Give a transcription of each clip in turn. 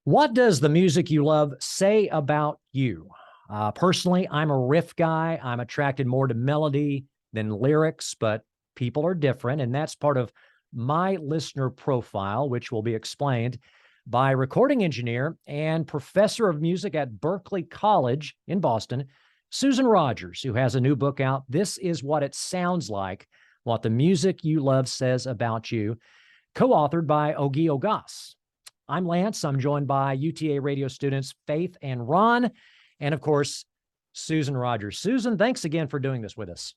What does the music you love say about you? Personally, I'm a riff guy. I'm attracted more to melody than lyrics, but people are different. And that's part of my listener profile, which will be explained by recording engineer and professor of music at Berklee College in Boston, Susan Rogers, who has a new book out. This is what it sounds like, what the music you love says about you, co-authored by Ogie Ogas. I'm Lance. I'm joined by UTA Radio students Faith and Ron, and of course, Susan Rogers. Susan, thanks again for doing this with us.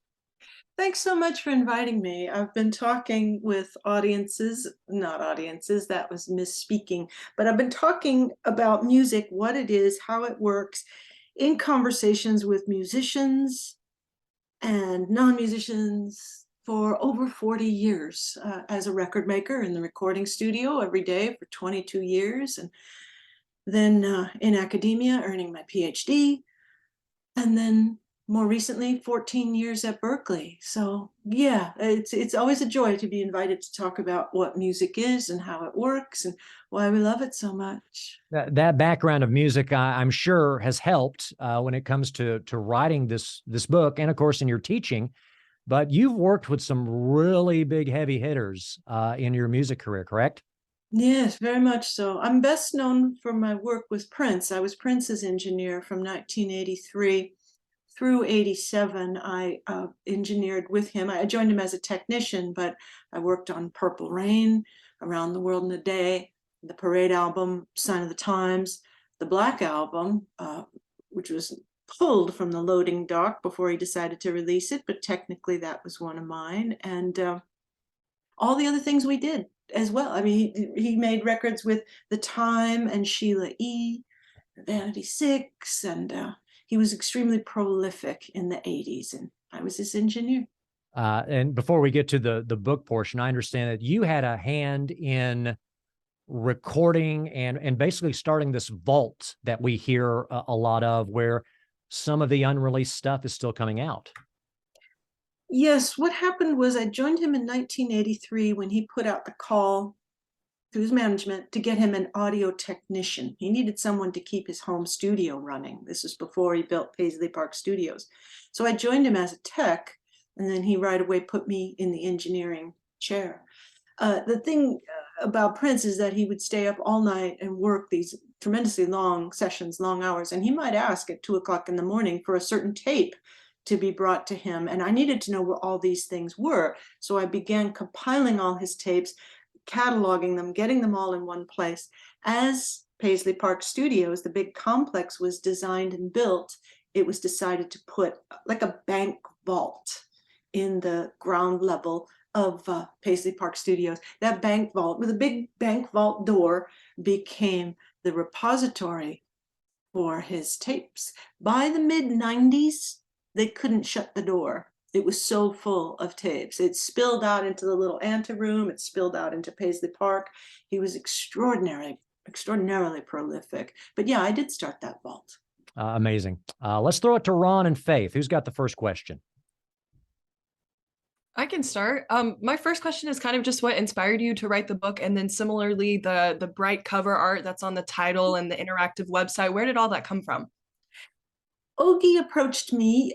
Thanks so much for inviting me. I've been talking with audiences, not audiences, that was misspeaking, but I've been talking about music, what it is, how it works, in conversations with musicians and non-musicians for over 40 years as a record maker in the recording studio every day for 22 years. And then in academia, earning my PhD. And then more recently, 14 years at Berklee. So yeah, it's always a joy to be invited to talk about what music is and how it works and why we love it so much. That background of music, I'm sure, has helped when it comes to writing this book, and of course in your teaching. But you've worked with some really big heavy hitters in your music career, correct? Yes, very much so. I'm best known for my work with Prince. I was Prince's engineer from 1983 through 87. I engineered with him. I joined him as a technician, but I worked on Purple Rain, Around the World in a Day, the Parade album, Sign of the Times, the Black album, which was pulled from the loading dock before he decided to release it, but technically that was one of mine. And all the other things we did as well. I mean, he made records with The Time and Sheila E., Vanity Six, and he was extremely prolific in the 80s, and I was his engineer. And before we get to the book portion, I understand that you had a hand in recording and basically starting this vault that we hear a lot of, where some of the unreleased stuff is still coming out. Yes, what happened was I joined him in 1983 when he put out the call through his management to get him an audio technician. He needed someone to keep his home studio running. This was before he built Paisley Park Studios. So I joined him as a tech, and then he right away put me in the engineering chair. The thing about Prince is that he would stay up all night and work these tremendously long sessions, long hours, and he might ask at 2 o'clock in the morning for a certain tape to be brought to him. And I needed to know where all these things were. So I began compiling all his tapes, cataloging them, getting them all in one place. As Paisley Park Studios, the big complex, was designed and built, it was decided to put like a bank vault in the ground level of Paisley Park Studios. That bank vault with a big bank vault door became the repository for his tapes. By the mid-90s, they couldn't shut the door. It was so full of tapes. It spilled out into the little anteroom. It spilled out into Paisley Park. He was extraordinarily prolific. But yeah, I did start that vault. Amazing. Let's throw it to Ron and Faith. Who's got the first question? I can start. My first question is kind of just what inspired you to write the book, and then similarly, the bright cover art that's on the title and the interactive website. Where did all that come from? Ogie approached me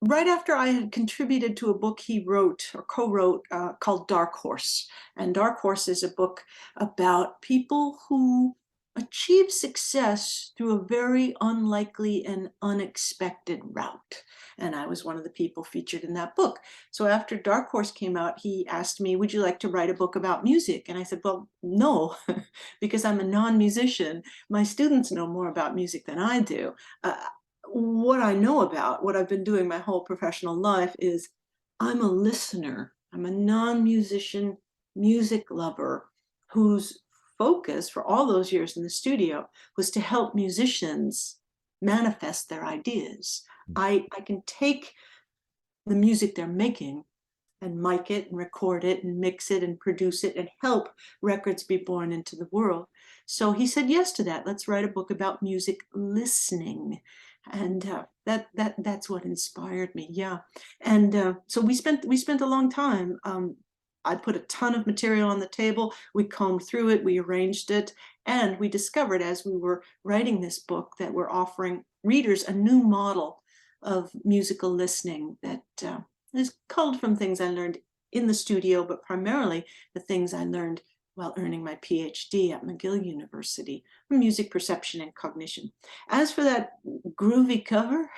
right after I had contributed to a book he wrote or co-wrote called Dark Horse. And Dark Horse is a book about people who achieve success through a very unlikely and unexpected route. And I was one of the people featured in that book. So after Dark Horse came out, he asked me, would you like to write a book about music? And I said, well, no, because I'm a non-musician. My students know more about music than I do. What I know about, what I've been doing my whole professional life, is I'm a listener. I'm a non-musician music lover whose focus for all those years in the studio was to help musicians manifest their ideas. I can take the music they're making and mic it and record it and mix it and produce it and help records be born into the world. So he said yes to that. Let's write a book about music listening. And that's what inspired me. Yeah. And so we spent a long time I put a ton of material on the table. We combed through it, we arranged it, and we discovered as we were writing this book that we're offering readers a new model of musical listening that is culled from things I learned in the studio, but primarily the things I learned while earning my PhD at McGill University, music perception and cognition. As for that groovy cover,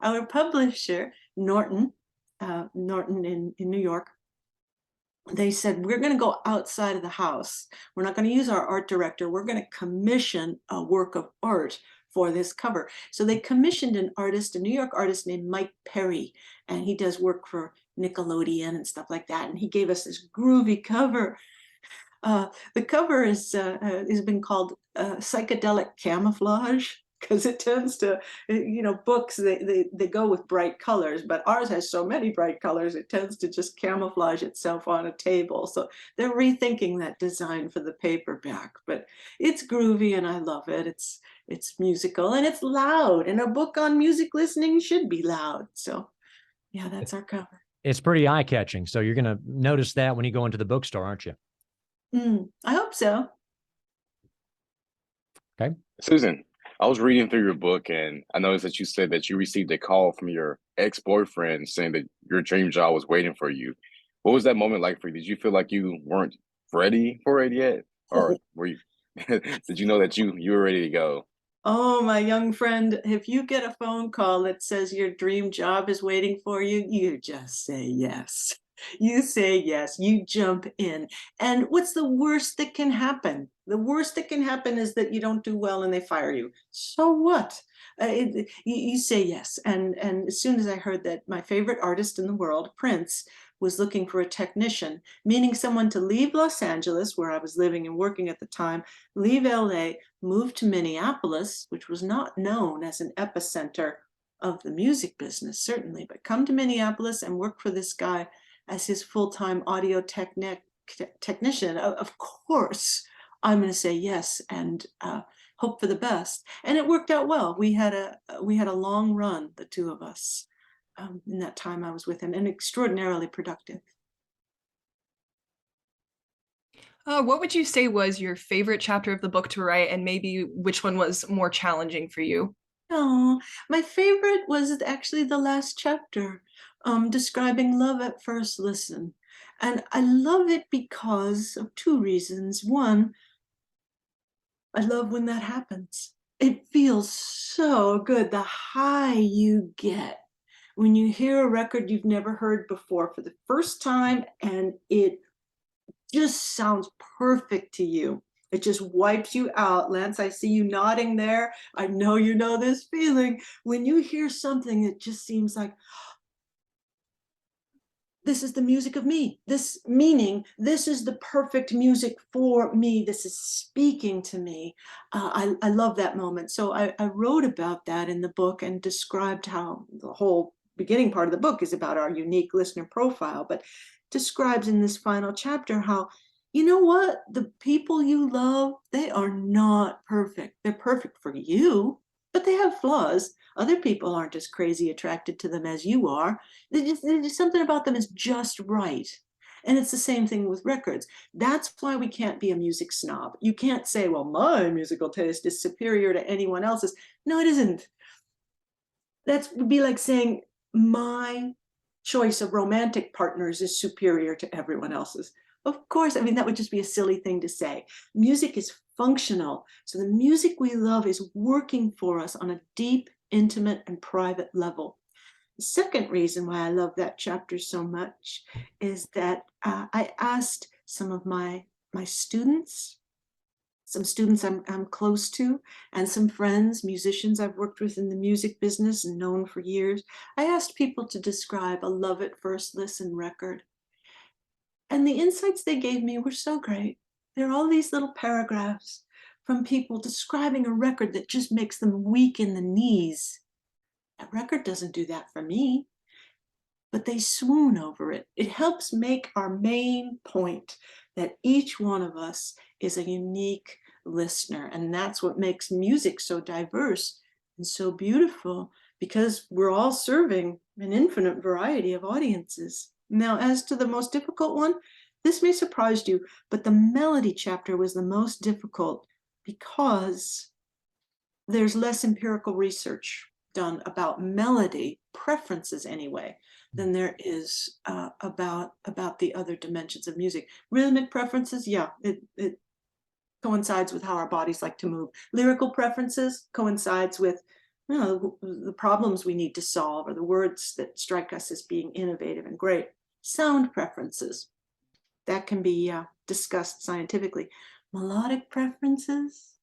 our publisher, Norton in New York, they said, we're going to go outside of the house. We're not going to use our art director. We're going to commission a work of art for this cover. So they commissioned an artist, a New York artist named Mike Perry, and he does work for Nickelodeon and stuff like that. And he gave us this groovy cover. The cover has been called psychedelic camouflage, because it tends to, books, they go with bright colors, but ours has so many bright colors, it tends to just camouflage itself on a table. So they're rethinking that design for the paperback, but it's groovy and I love it. It's musical and it's loud, and a book on music listening should be loud. So yeah, that's our cover. It's pretty eye-catching. So you're going to notice that when you go into the bookstore, aren't you? I hope so. Okay. Susan, I was reading through your book and I noticed that you said that you received a call from your ex-boyfriend saying that your dream job was waiting for you. What was that moment like for you? Did you feel like you weren't ready for it yet? Or were you, did you know that you were ready to go? Oh, my young friend, if you get a phone call that says your dream job is waiting for you, you just say yes. You say yes, you jump in. And what's the worst that can happen? The worst that can happen is that you don't do well and they fire you. So what? You say yes. And as soon as I heard that my favorite artist in the world, Prince, was looking for a technician, meaning someone to leave Los Angeles, where I was living and working at the time, leave LA, move to Minneapolis, which was not known as an epicenter of the music business, certainly, but come to Minneapolis and work for this guy as his full-time audio technician. Of course, I'm going to say yes and hope for the best. And it worked out well. We had a long run, the two of us. In that time I was with him, and extraordinarily productive. What would you say was your favorite chapter of the book to write, and maybe which one was more challenging for you? Oh, my favorite was actually the last chapter, describing love at first listen. And I love it because of two reasons. One, I love when that happens. It feels so good, the high you get when you hear a record you've never heard before for the first time and it just sounds perfect to you. It just wipes you out. Lance, I see you nodding there. I know you know this feeling. When you hear something that just seems like, this is the music of me. This meaning, this is the perfect music for me. This is speaking to me. I love that moment. So I wrote about that in the book and described how the whole beginning part of the book is about our unique listener profile, but describes in this final chapter how, you know what, the people you love, they are not perfect. They're perfect for you, but they have flaws. Other people aren't as crazy attracted to them as you are. There's something about them is just right. And it's the same thing with records. That's why we can't be a music snob. You can't say, well, my musical taste is superior to anyone else's. No, it isn't. That would be like saying, my choice of romantic partners is superior to everyone else's. Of course, I mean, that would just be a silly thing to say. Music is functional. So the music we love is working for us on a deep, intimate, and private level. The second reason why I love that chapter so much is that I asked some of my students, some students I'm close to, and some friends, musicians I've worked with in the music business and known for years. I asked people to describe a love at first listen record. And the insights they gave me were so great. There are all these little paragraphs from people describing a record that just makes them weak in the knees. That record doesn't do that for me, but they swoon over it. It helps make our main point that each one of us is a unique listener. And that's what makes music so diverse and so beautiful, because we're all serving an infinite variety of audiences. Now, as to the most difficult one, This may surprise you, but the melody chapter was the most difficult because there's less empirical research done about melody preferences anyway than there is about the other dimensions of music. Rhythmic preferences, yeah, it coincides with how our bodies like to move. Lyrical preferences coincides with, you know, the problems we need to solve or the words that strike us as being innovative and great. Sound preferences, that can be discussed scientifically. Melodic preferences,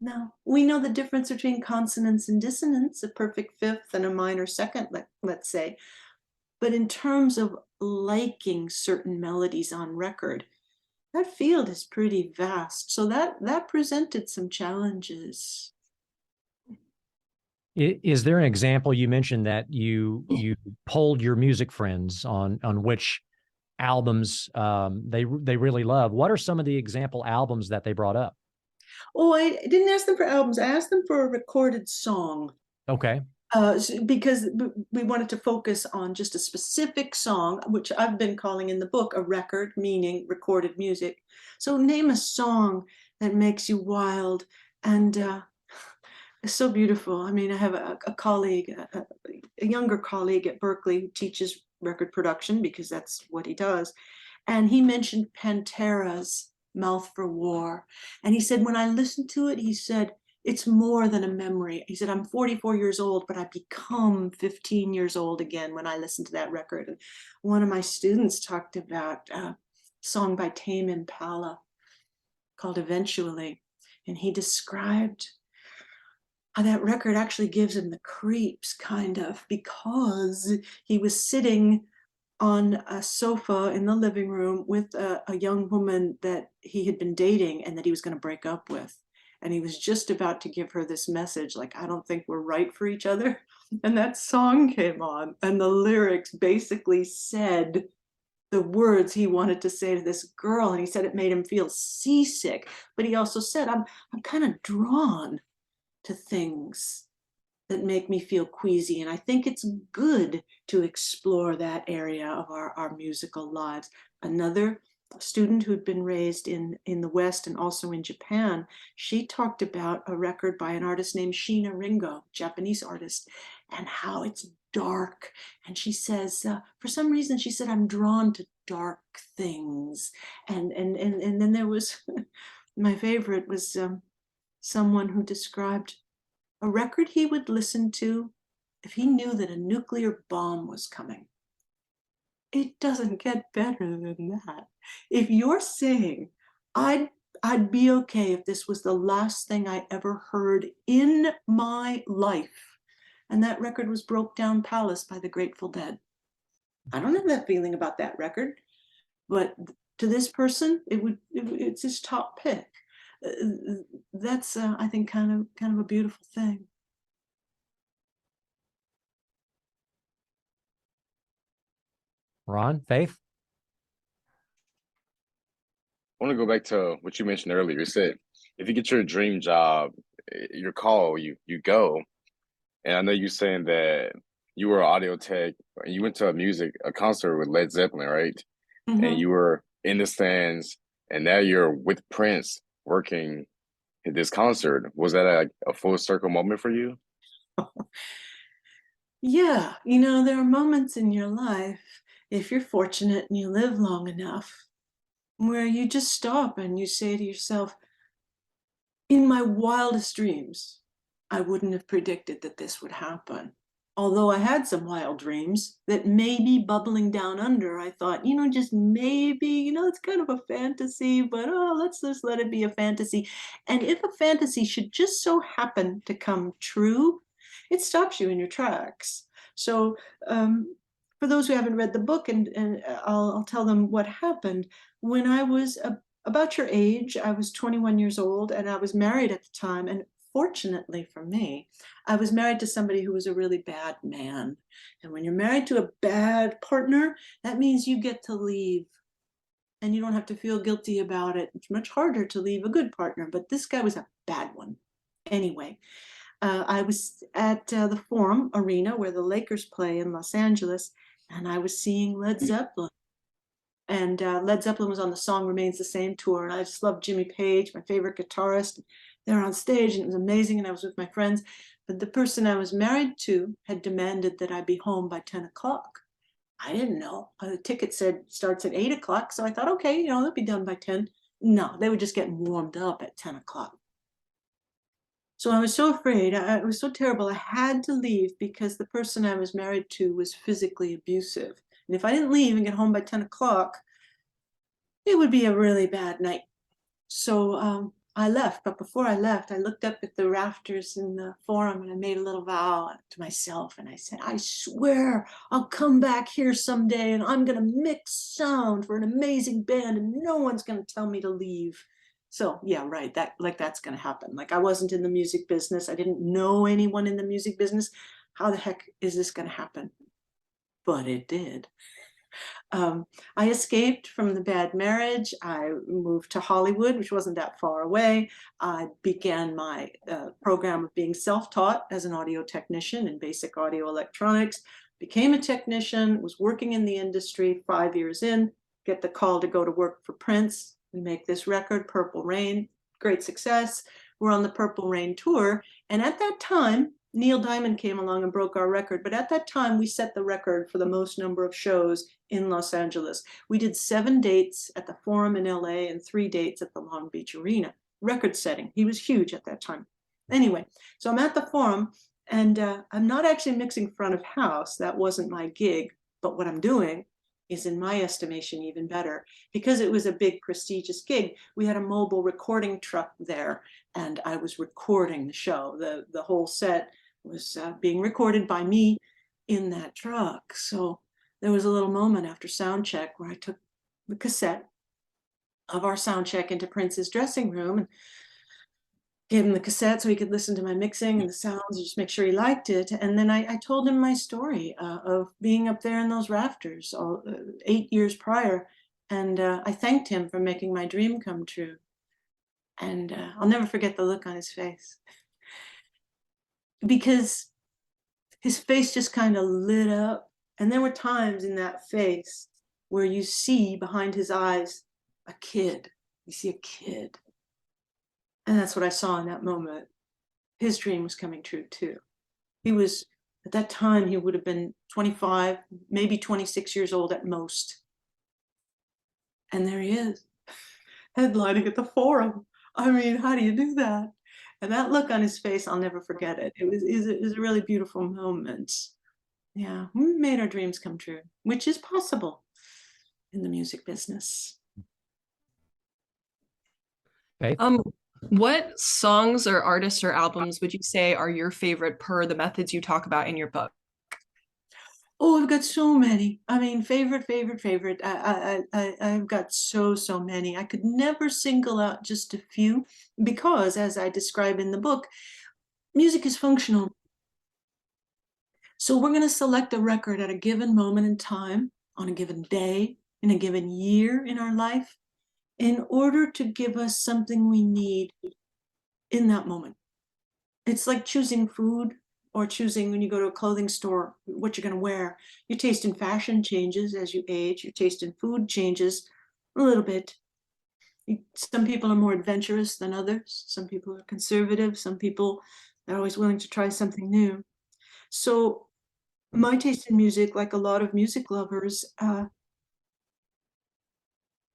no. We know the difference between consonance and dissonance, a perfect fifth and a minor second, let's say. But in terms of liking certain melodies on record, that field is pretty vast. So that presented some challenges. Is there an example? You mentioned that you polled your music friends on which albums they really love. What are some of the example albums that they brought up? Oh, I didn't ask them for albums. I asked them for a recorded song. Okay. Because we wanted to focus on just a specific song, which I've been calling in the book a record, meaning recorded music. So name a song that makes you wild. And it's so beautiful. I mean, I have a colleague, a younger colleague at Berklee who teaches record production because that's what he does. And he mentioned Pantera's Mouth for War. And he said, when I listened to it, he said, it's more than a memory. He said, I'm 44 years old, but I become 15 years old again when I listen to that record. And one of my students talked about a song by Tame Impala called Eventually. And he described how that record actually gives him the creeps, kind of, because he was sitting on a sofa in the living room with a young woman that he had been dating and that he was going to break up with. And he was just about to give her this message, like, I don't think we're right for each other. And that song came on, and the lyrics basically said the words he wanted to say to this girl. And he said it made him feel seasick. But he also said, I'm kind of drawn to things that make me feel queasy. And I think it's good to explore that area of our musical lives. Another student who had been raised in the West and also in Japan, she talked about a record by an artist named Sheena Ringo, Japanese artist, and how it's dark. And she says, for some reason, she said, I'm drawn to dark things. And then there was, my favorite was someone who described a record he would listen to if he knew that a nuclear bomb was coming. It doesn't get better than that. If you're saying, I'd be okay if this was the last thing I ever heard in my life, and that record was Broke Down Palace by the Grateful Dead. I don't have that feeling about that record, but to this person, it's his top pick. That's I think kind of a beautiful thing. Ron, Faith? I want to go back to what you mentioned earlier. You said if you get your dream job, your call, you go. And I know you're saying that you were an audio tech and you went to a concert with Led Zeppelin, right? Mm-hmm. And you were in the stands, and now you're with Prince working at this concert. Was that a full circle moment for you? Yeah, you know, there are moments in your life, if you're fortunate and you live long enough, where you just stop and you say to yourself, in my wildest dreams, I wouldn't have predicted that this would happen. Although I had some wild dreams that maybe bubbling down under, I thought, you know, just maybe, you know, it's kind of a fantasy, but let's just let it be a fantasy. And if a fantasy should just so happen to come true, it stops you in your tracks. So for those who haven't read the book, and I'll tell them what happened. When I was about your age, I was 21 years old, and I was married at the time. And fortunately for me, I was married to somebody who was a really bad man. And when you're married to a bad partner, that means you get to leave. And you don't have to feel guilty about it. It's much harder to leave a good partner, but this guy was a bad one. Anyway, I was at the Forum Arena where the Lakers play in Los Angeles, and I was seeing Led Zeppelin. And Led Zeppelin was on the Song Remains the Same tour. And I just loved Jimmy Page, my favorite guitarist. They were on stage and it was amazing. And I was with my friends. But the person I was married to had demanded that I be home by 10 o'clock. I didn't know. The ticket said starts at 8 o'clock. So I thought, okay, they'll be done by 10. No, they were just getting warmed up at 10 o'clock. So I was so afraid. It was so terrible. I had to leave because the person I was married to was physically abusive. And if I didn't leave and get home by 10 o'clock, it would be a really bad night. So I left. But before I left, I looked up at the rafters in the forum and I made a little vow to myself. And I said, I swear I'll come back here someday and I'm going to mix sound for an amazing band and no one's going to tell me to leave. So yeah, right. That's going to happen. Like, I wasn't in the music business. I didn't know anyone in the music business. How the heck is this going to happen? But it did. I escaped from the bad marriage. I moved to Hollywood, which wasn't that far away. I began my program of being self-taught as an audio technician in basic audio electronics, became a technician, was working in the industry. 5 years in, get the call to go to work for Prince. We make this record, Purple Rain, great success. We're on the Purple Rain tour. And at that time, Neil Diamond came along and broke our record. But at that time, we set the record for the most number of shows in Los Angeles. We did 7 dates at the Forum in LA and 3 dates at the Long Beach Arena. Record setting. He was huge at that time. Anyway, so I'm at the Forum and I'm not actually mixing front of house. That wasn't my gig. But what I'm doing is, in my estimation, even better. Because it was a big, prestigious gig, we had a mobile recording truck there, and I was recording the show. The whole set was being recorded by me in that truck. So there was a little moment after sound check where I took the cassette of our sound check into Prince's dressing room and gave him the cassette so he could listen to my mixing and the sounds and just make sure he liked it. And then I told him my story of being up there in those rafters 8 years prior. And I thanked him for making my dream come true. And I'll never forget the look on his face. Because his face just kind of lit up. And there were times in that face where you see behind his eyes a kid. You see a kid. And that's what I saw in that moment. His dream was coming true too. He was, at that time, he would have been 25, maybe 26 years old at most. And there he is, headlining at the Forum. I mean, how do you do that? And that look on his face, I'll never forget it. It was a really beautiful moment. Yeah, we made our dreams come true, which is possible in the music business. Faith? What songs or artists or albums would you say are your favorite per the methods you talk about in your book? Oh, I've got so many. I mean, favorite. I've got so many. I could never single out just a few because, as I describe in the book, music is functional. So we're going to select a record at a given moment in time, on a given day, in a given year in our life, in order to give us something we need in that moment. It's like choosing food or choosing, when you go to a clothing store, what you're going to wear. Your taste in fashion changes as you age. Your taste in food changes a little bit. Some people are more adventurous than others. Some people are conservative. Some people are always willing to try something new. So my taste in music, like a lot of music lovers,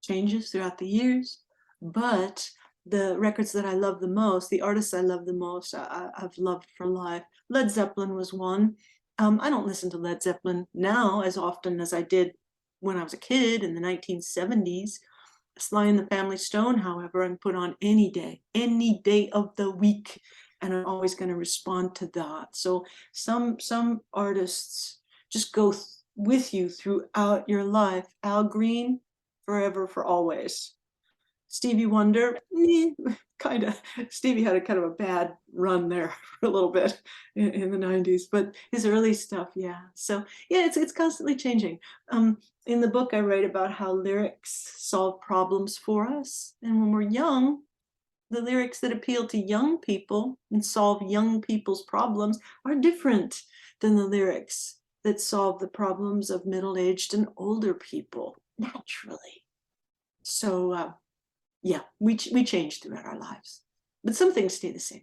changes throughout the years, but the records that I love the most, the artists I love the most, I've loved for life. Led Zeppelin was one. I don't listen to Led Zeppelin now as often as I did when I was a kid in the 1970s. Sly and the Family Stone, however, I can put on any day of the week, and I'm always going to respond to that. So some artists just go with you throughout your life. Al Green, forever, for always. Stevie Wonder, kind of. Stevie had a kind of a bad run there for a little bit in the 90s, but his early stuff, yeah. So yeah, it's constantly changing. In the book, I write about how lyrics solve problems for us. And when we're young, the lyrics that appeal to young people and solve young people's problems are different than the lyrics that solve the problems of middle-aged and older people. naturally. So yeah, we change throughout our lives, but some things stay the same.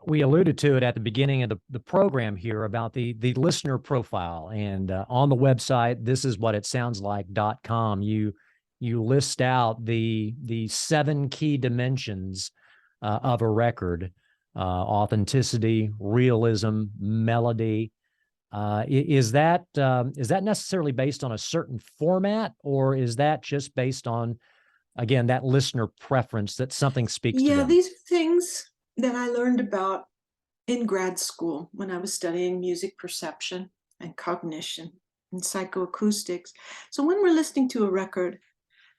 We alluded to it at the beginning of the program here about the listener profile, and on the website, this is what it sounds like.com. You list out the 7 key dimensions of a record: authenticity, realism, melody. Is that necessarily based on a certain format, or is that just based on, again, that listener preference that something speaks to Yeah, them? these are things that I learned about in grad school when I was studying music perception and cognition and psychoacoustics. So when we're listening to a record,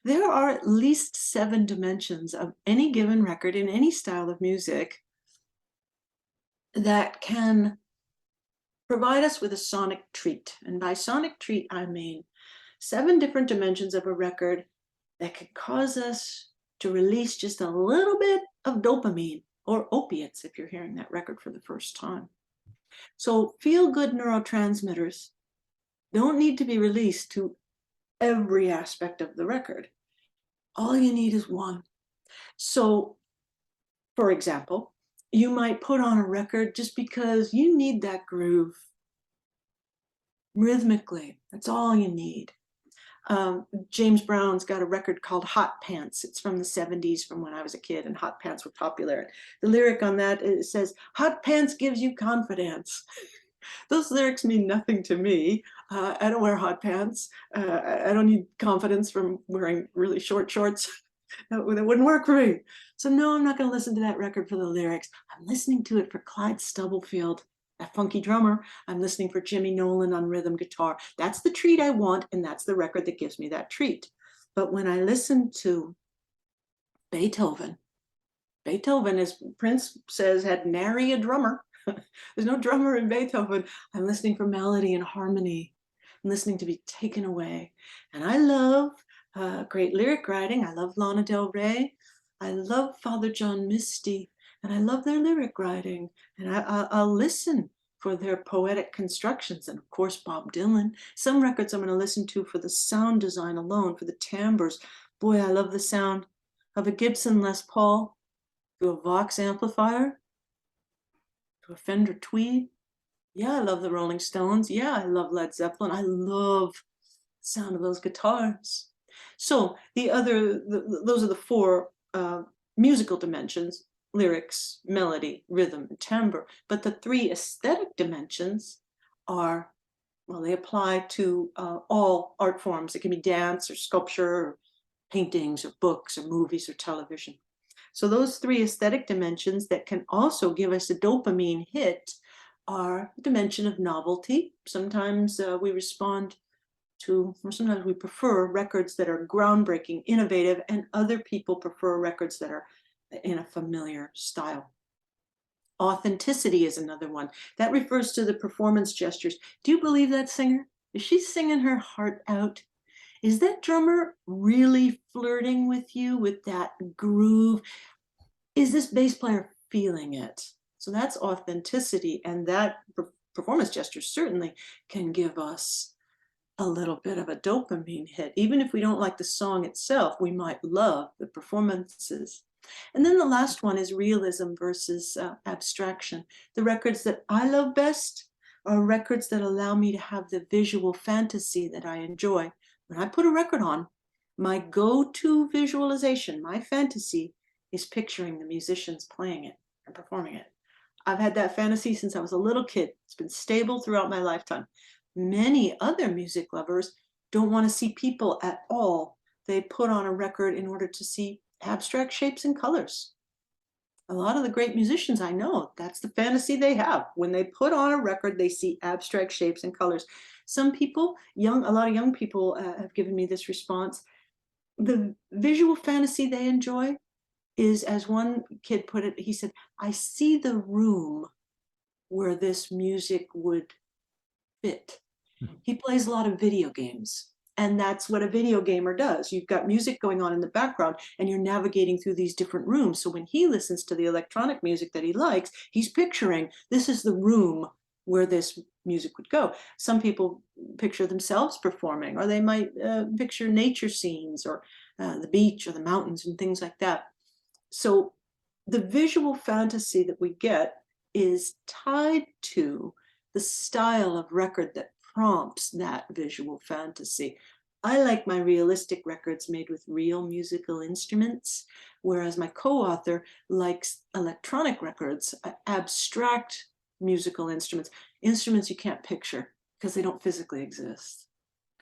there are at least 7 dimensions of any given record in any style of music that can provide us with a sonic treat. And by sonic treat, I mean 7 different dimensions of a record that could cause us to release just a little bit of dopamine or opiates if you're hearing that record for the first time. So feel-good neurotransmitters don't need to be released to every aspect of the record. All you need is one. So, for example, you might put on a record just because you need that groove rhythmically. That's all you need. James Brown's got a record called Hot Pants. It's from the 70s, from when I was a kid, and hot pants were popular. The lyric on that, it says, "Hot pants gives you confidence." Those lyrics mean nothing to me. I don't wear hot pants. I don't need confidence from wearing really short shorts. That wouldn't work for me. So no, I'm not going to listen to that record for the lyrics. I'm listening to it for Clyde Stubblefield, that funky drummer. I'm listening for Jimmy Nolan on rhythm guitar. That's the treat I want, and that's the record that gives me that treat. But when I listen to Beethoven, as Prince says, had nary a drummer. There's no drummer in Beethoven. I'm listening for melody and harmony. I'm listening to be taken away. And I love great lyric writing. I love Lana Del Rey. I love Father John Misty. And I love their lyric writing. And I'll listen for their poetic constructions. And of course, Bob Dylan. Some records I'm going to listen to for the sound design alone, for the timbres. Boy, I love the sound of a Gibson Les Paul through a Vox amplifier, to a Fender Tweed. Yeah, I love the Rolling Stones. Yeah, I love Led Zeppelin. I love the sound of those guitars. So those are the 4 musical dimensions: lyrics, melody, rhythm, and timbre. But the 3 aesthetic dimensions are, well, they apply to all art forms. It can be dance or sculpture or paintings or books or movies or television. So those 3 aesthetic dimensions that can also give us a dopamine hit are the dimension of novelty. Sometimes we respond to, or sometimes we prefer records that are groundbreaking, innovative, and other people prefer records that are in a familiar style. Authenticity is another one. That refers to the performance gestures. Do you believe that singer? Is she singing her heart out? Is that drummer really flirting with you with that groove? Is this bass player feeling it? So that's authenticity, and that performance gesture certainly can give us a little bit of a dopamine hit. Even if we don't like the song itself, we might love the performances. And then the last one is realism versus abstraction. The records that I love best are records that allow me to have the visual fantasy that I enjoy. When I put a record on, my go-to visualization, my fantasy, is picturing the musicians playing it and performing it. I've had that fantasy since I was a little kid. It's been stable throughout my lifetime. Many other music lovers don't want to see people at all. They put on a record in order to see abstract shapes and colors. A lot of the great musicians I know, that's the fantasy they have. When they put on a record, they see abstract shapes and colors. Some people, a lot of young people have given me this response. The visual fantasy they enjoy is, as one kid put it, he said, "I see the room where this music would fit." He plays a lot of video games, and that's what a video gamer does. You've got music going on in the background, and you're navigating through these different rooms. So when he listens to the electronic music that he likes, he's picturing, this is the room where this music would go. Some people picture themselves performing, or they might picture nature scenes, or the beach or the mountains and things like that. So the visual fantasy that we get is tied to the style of record that prompts that visual fantasy. I like my realistic records made with real musical instruments, whereas my co-author likes electronic records, abstract musical instruments you can't picture because they don't physically exist.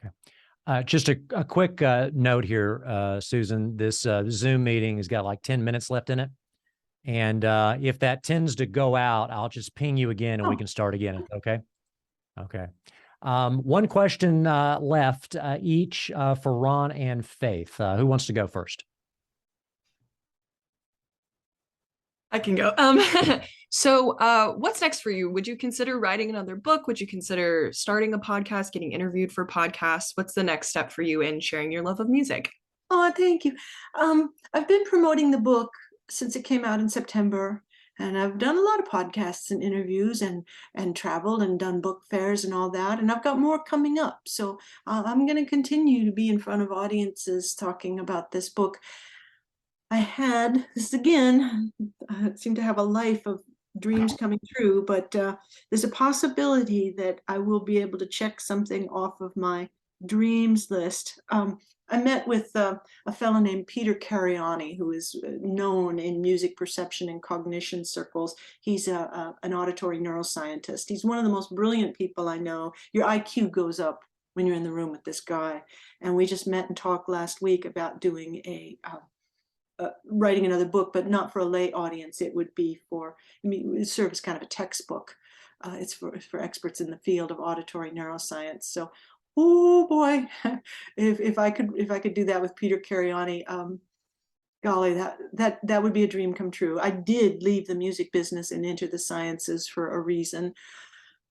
Okay. Just a quick note here, Susan. This Zoom meeting has got like 10 minutes left in it. And if that tends to go out, I'll just ping you again and we can start again. Okay. Okay. One question left each for Ron and Faith. Who wants to go first? I can go. So what's next for you? Would you consider writing another book? Would you consider starting a podcast, getting interviewed for podcasts? What's the next step for you in sharing your love of music? Oh, thank you. I've been promoting the book since it came out in September, and I've done a lot of podcasts and interviews and traveled and done book fairs and all that. And I've got more coming up. So I'm going to continue to be in front of audiences talking about this book. This again, seem to have a life of dreams coming true, but there's a possibility that I will be able to check something off of my dreams list. I met with a fellow named Peter Cariani, who is known in music perception and cognition circles. He's an auditory neuroscientist. He's one of the most brilliant people I know. Your IQ goes up when you're in the room with this guy. And we just met and talked last week about doing writing another book, but not for a lay audience. It would be it would serve as kind of a textbook. It's for experts in the field of auditory neuroscience. So, oh boy, if I could do that with Peter Cariani, golly, that would be a dream come true. I did leave the music business and enter the sciences for a reason.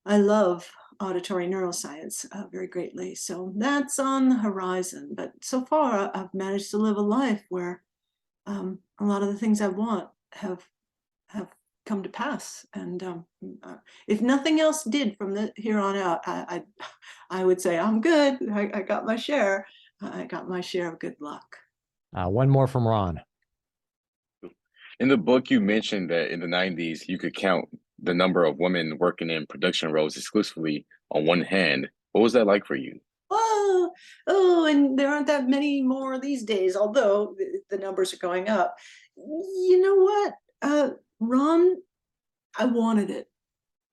I love auditory neuroscience very greatly. So that's on the horizon. But so far, I've managed to live a life where a lot of the things I want have come to pass. And if nothing else did from here on out, I would say I'm good. I got my share. I got my share of good luck. One more from Ron. In the book, you mentioned that in the 90s, you could count the number of women working in production roles exclusively on one hand. What was that like for you? And there aren't that many more these days, although the numbers are going up. You know what, Ron, I wanted it.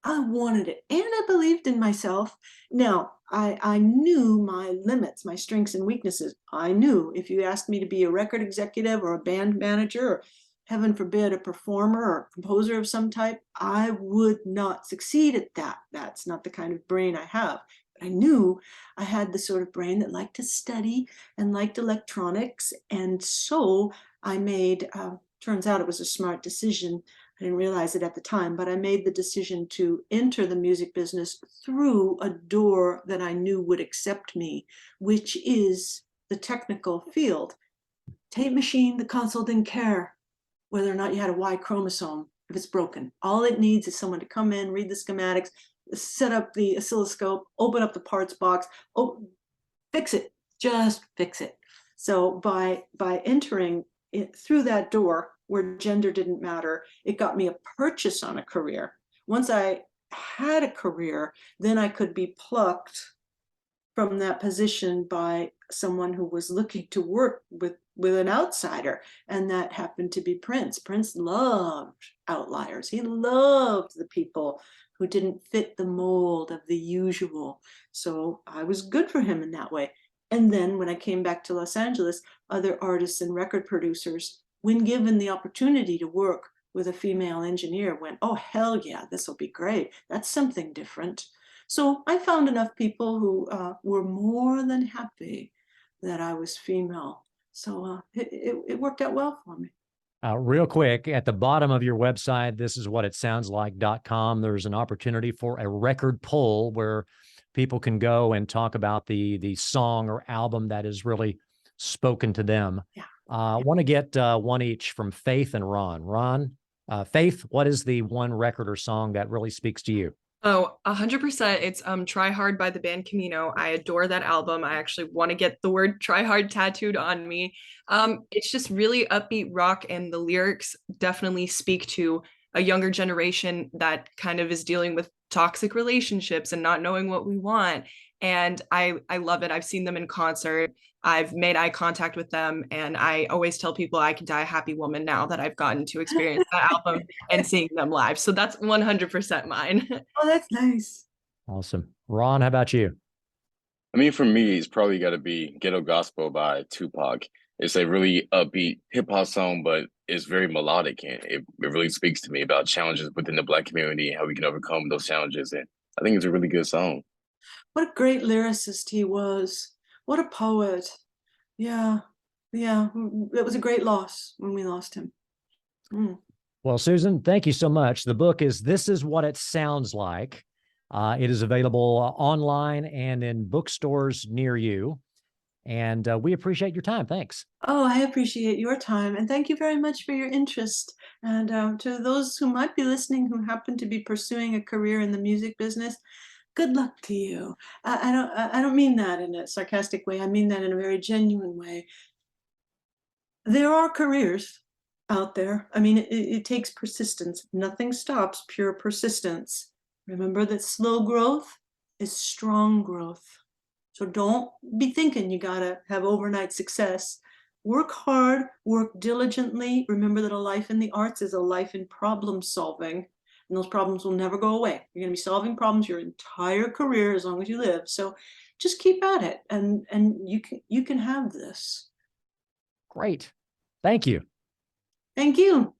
And I believed in myself. Now, I knew my limits, my strengths and weaknesses. I knew if you asked me to be a record executive or a band manager, or heaven forbid, a performer or composer of some type, I would not succeed at that. That's not the kind of brain I have. I knew I had the sort of brain that liked to study and liked electronics. And so I made, turns out it was a smart decision. I didn't realize it at the time, but I made the decision to enter the music business through a door that I knew would accept me, which is the technical field. Tape machine, the console didn't care whether or not you had a Y chromosome if it's broken. All it needs is someone to come in, read the schematics, set up the oscilloscope, open up the parts box, fix it, just fix it. So by entering it through that door where gender didn't matter, it got me a purchase on a career. Once I had a career, then I could be plucked from that position by someone who was looking to work with an outsider, and that happened to be Prince. Prince loved outliers. He loved the people who didn't fit the mold of the usual. So I was good for him in that way. And then when I came back to Los Angeles, other artists and record producers, when given the opportunity to work with a female engineer, went, oh, hell yeah, this will be great. That's something different. So I found enough people who were more than happy that I was female. So it worked out well for me. Real quick, at the bottom of your website, this is what it sounds like.com. There's an opportunity for a record poll where people can go and talk about the song or album that has really spoken to them. Yeah. I want to get one each from Faith and Ron. Ron, Faith, what is the one record or song that really speaks to you? Oh, 100%. It's Try Hard by the band Camino. I adore that album. I actually want to get the word try hard tattooed on me. It's just really upbeat rock, and the lyrics definitely speak to a younger generation that kind of is dealing with toxic relationships and not knowing what we want. And I love it. I've seen them in concert. I've made eye contact with them, and I always tell people I can die a happy woman now that I've gotten to experience that album and seeing them live. So that's 100% mine. Oh, that's nice. Awesome. Ron, how about you? I mean, for me, it's probably got to be Ghetto Gospel by Tupac. It's a really upbeat hip hop song, but it's very melodic, and it really speaks to me about challenges within the Black community and how we can overcome those challenges. And I think it's a really good song. What a great lyricist he was. What a poet. Yeah. Yeah. It was a great loss when we lost him. Mm. Well, Susan, thank you so much. The book is This Is What It Sounds Like. It is available online and in bookstores near you. And we appreciate your time. Thanks. Oh, I appreciate your time. And thank you very much for your interest. And to those who might be listening who happen to be pursuing a career in the music business, good luck to you. I don't mean that in a sarcastic way. I mean that in a very genuine way. There are careers out there. I mean, it takes persistence. Nothing stops pure persistence. Remember that slow growth is strong growth. So don't be thinking you gotta have overnight success. Work hard, work diligently. Remember that a life in the arts is a life in problem solving, and those problems will never go away. You're gonna be solving problems your entire career as long as you live. So just keep at it, and you can have this. Great. Thank you. Thank you.